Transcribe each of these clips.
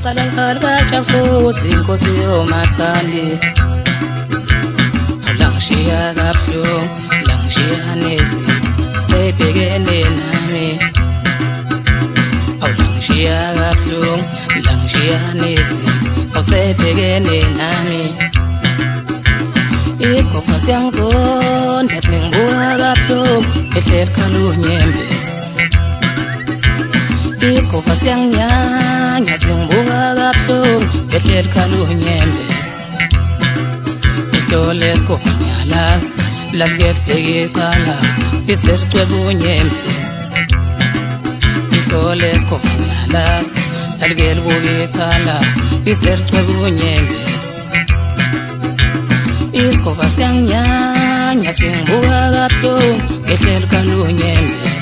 Kalakasha futhi inkosi yomaskandi Langishiya kabuhlungu langishiya nezi sebhekene nami Langishiya kabuhlungu langishiya nezi sebhekene nami Isikhofa siyangizonda sengibuka kabuhlungu ehleli khalunyembezi Isikhofa siyanginyanya sengibuka kabuhlungu ehleli khalunyembezi Ihlo lesikhofa ngiyalazi lalike libheke icala isericwebe unyembezi Ihlo lesikhofa ngiyalazi lalike libuke icala isericwebe unyembezi Isikhofa siyanginyanya sengibuka kabuhlungu ehleli khalunyembezi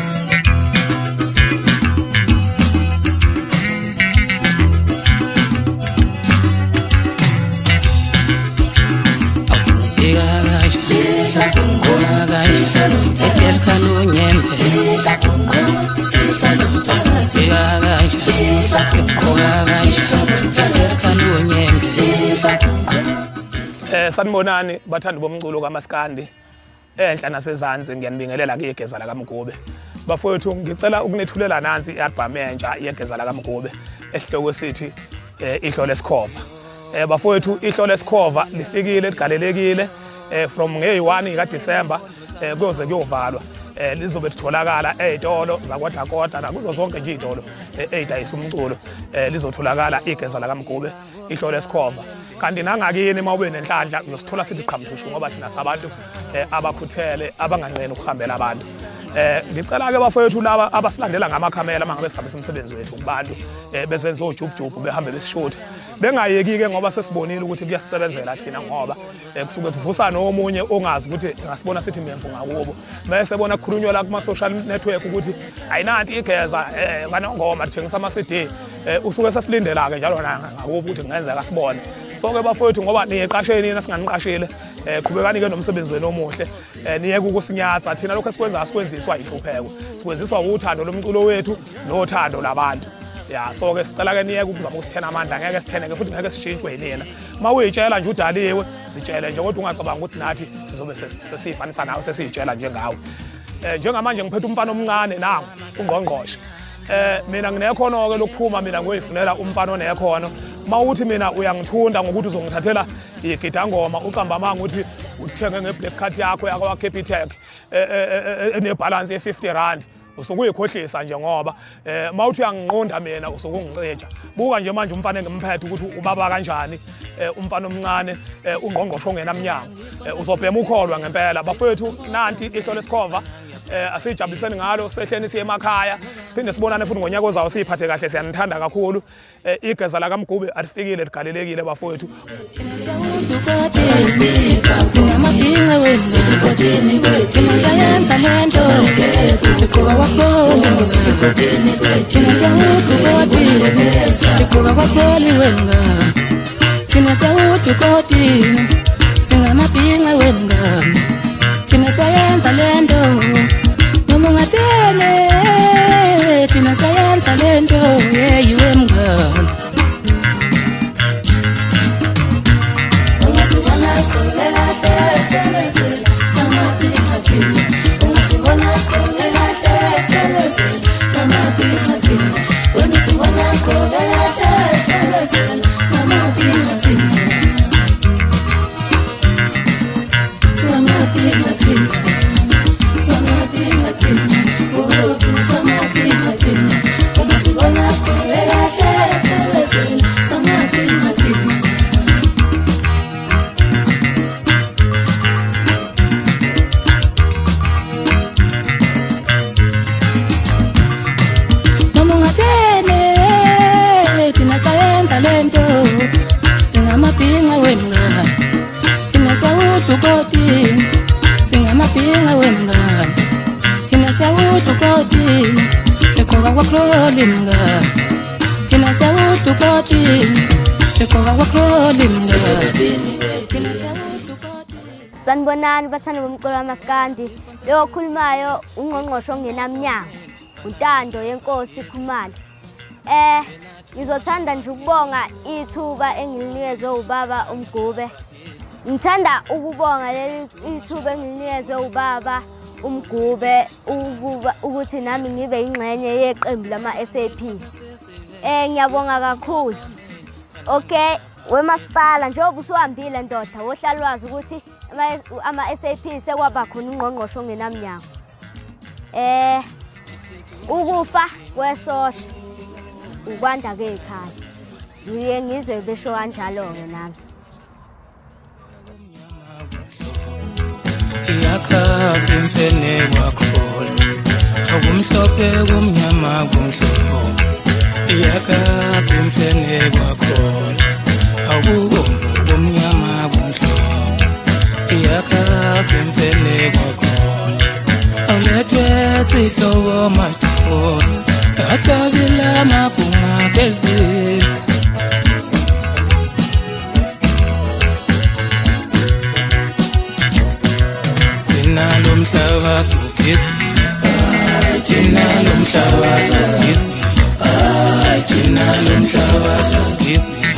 Sanibonani bathandi bomculo kaMaskandi enhla nasezansi ngiyanibingelela kuyegeza la kaMgube bafowethu ngicela ukunethulela nansi ialbum entsha yegeza la kaMgube esihloko sithi ihlo lesikhofa bafowethu ihlo lesikhofa lifikile ligalelekile from nge1 kaDisemba kuze kuyovalwa lizobe litholakala ezitolo zakwaDakota nakuzo zonke nje izitolo ezidayisa umculo lizotholakala igeza la kaMgube ihlo lesikhofa kanti nangakini mawube nenhlanhla uyosithola sithi qhamthushu ngoba thina sabantu abakhuthele abanganqeni ukuhambela abantu ngicela ke bafowethu laba abasilandela ngamakhamera mangabe sihambisa umsebenzi wethu kubantu bezenza ojubujubu behambe besishutha bengayeki ke ngoba sesibonile ukuthi kuyasebenzela thina ngoba kusuke sivusa nomunye ongazi ukuthi ngasibona sithi miyemfunga kubo bese bona kukhulunywa la kuma social network ukuthi ayinanti igeza kanongoma thengisa ama CD usuke sesilindela ke njalo ngakubo ukuthi kungenzeka sibone sonke bafowethu ngoba niyeqasheni yena singaniqashile qhubekani ke nomsebenzi wenu omuhle niyeke ukusinyatha thina lokho esikwenza asikwenziswa ihlupheko sikwenziswa uthando lomculo wethu nothando labantu ya so ke sicela ke niyeke ukuzama ukusithena amandla ngeke sitheneke futhi ngeke sishintshwe yinina mawuyitshela nje udaliwe sitshele nje kodwa ungacabanga ukuthi nathi sizobe sesifanisa nawe sesiyitshela njengawe njengamanje ngiphethe umfana omncane nangu ungqongqoshe mina nginekhono ke lokuphuma mina ngoyifunela umfana onekhono mawuthi mina uyangithunda ngokuthi uzongithathela igidangoma uqamba manga ukuthi uthenge ngeblack card yakho yakwa Capitec enebalance ye50 usukuyikhohlisa nje ngoba mawuthi uyanginqonda mina usukungiceja buka nje manje umfana engimphethe ukuthi ubaba kanjani umfana omncane ungqongqosho ongenamnyango uzobhema ukholwa ngempela bafowethu nanti ihlo lesikhova asijabuliseni ngalo sehleni siye emakhaya siphinde sibonane futhi ngonyaka ozayo siphathe kahle siyanithanda kakhulu igeza la kaMgube alifikile ligalelekile bafowethu singamabhinqa wethu thina sayenza lento siqoka kwapholi thina siyawudukoti siqoka kwapholi wenga thina siyawudukoti singamabhinqa wenga thina sayenza lento noma ungathene thina sayenza lento yiwe mngani singamabhinqa wemngani thina siyawudukoti singamabhinqa wemngani thina siyawudukoti siqoka kwapholi mngani thina siyawudukoti siqoka kwapholi mngani thina siyawudukoti Sanibonani bathanda bomculo kaMaskandi lo khulumayo ungqongqosho ongenamnyango untando yenkosi Khumalo Ngizothanda nje ukubonga ithuba engilinikezwe ubaba uMgube. Ngithanda ukubonga leli ithuba engilinikezwe ubaba uMgube ukuthi nami ngibe ingxenye yeqembu lama-SAP. Ngiyabonga kakhulu. Okay, wemasipala njengoba usuhambile ndoda wohlalwazi ukuthi ama-SAP sekwaba khona ungqongqoshe ongenamnyango. Ukufa kwesosha ukwanda kekhaya. Ngiye ngizwe besho kanjalo-ke nami. Iyakhasi mfene wakhona akumhlophe kumnyama kumhlophe. Iyakhasi mfene wakhona akubomvu kumnyama kumhlophe. Iyakhasi mfene wakhona awulethwe sihlobo mathona ahlabela amabhunga phezulu. Thina lo mhlaba sugezile, thina lo mhlaba sugezile, thina lo mhlaba sugezile,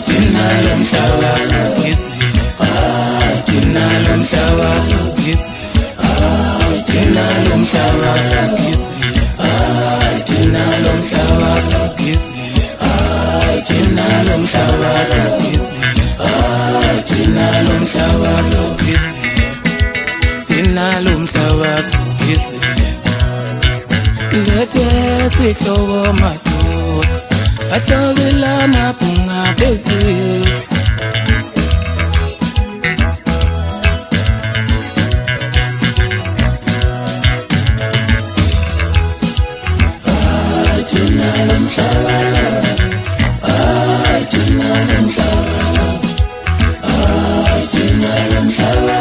thina lo mhlaba sugezile, thina lo mhlaba sugezile, thina lo mhlaba sugezile, thina lo mhlaba sugezile, thina lo mhlaba sugezile, thina lo mhlaba sugezile. Thina lo mhlaba sugezile, lethwe sihlobo madoda ahlabela amabhunga phezulu. Thina lo mhlaba thina lo mhlaba thina lo mhlaba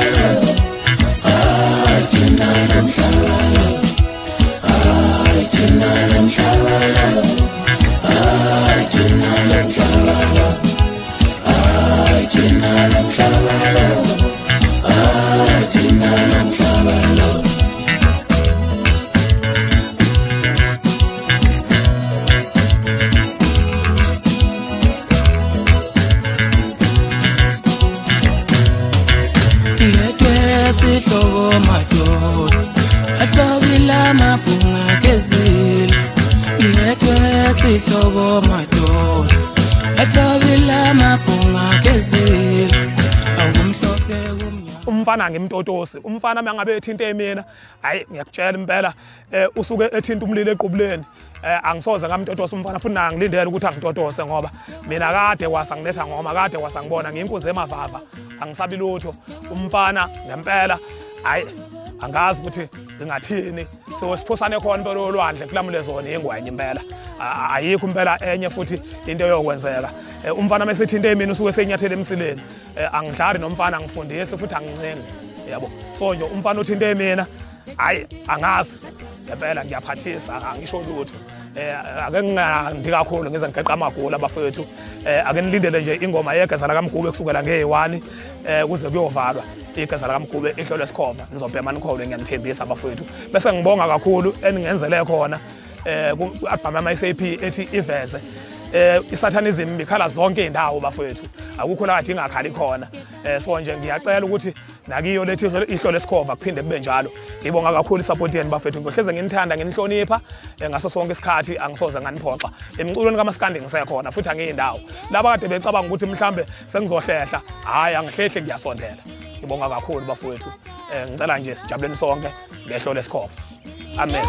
sihlobo madoda ahlabela amabhunga phezulu. Lethwe sihlobo madoda ahlabela amabhunga phezulu akumhlophe kumnyama. Umfana ngimtotosi, umfana mangabe ethinte mina, hayi ngiyakutshela impela usuke ethinta umlilo equbuleni. Angisoze ngamtotosa umfana futhi na ngilindele ukuthi angitotose ngoba mina kade wasangiletha ngoma, kade wasangibona ngiyinkunzi emavava, angisabi lutho. Umfana ngempela hayi angazi ukuthi ngingathini, siphosane khona impela olwandle kulamule zona ingwenya impela. Ayikho impela enye futhi into yokwenzeka. Umfana mesethinte mina usuke senyathele emsileni. Angidlali nomfana ngifundise futhi angincengi, yabo. So nje umfana uthinte mina, hayi angazi ngempela ngiyaphathisa, angisho lutho. Ake ngingandi kakhulu ngize ngigeqa amagoli abafethu. Ake nilindele nje ingoma yegeza lakaMgube kusukela nge1 kuze kuyovalwa igeza lakaMgube ihlolo esikhova. Ngizobhema nikhole ngiyanithembisa abafethu. Bese ngibonga kakhulu eningenzele khona ku-album yama-SAP ethi iveze isatanism bikhala zonke indawo bafethu. Akukho la kade ingakhali khona. So nje ngiyacela ukuthi nakiyo lethi ihlolo esikhova kuphinde kube njalo. Ngibonga kakhulu isupport yenu bafethu. Ngohleze nginithanda nginihlonipha ngaso sonke isikhathi, angisoze nganiphoxa. Emculweni kaMaskandi ngisekhona futhi angiyindawo. Laba kade becabanga ukuthi mhlambe sengizohlehla, hayi angihlehle ngiyasondela. Ngibonga kakhulu bafethu. Ngicela nje sijabuleni sonke ngehlolo esikhova. Amen.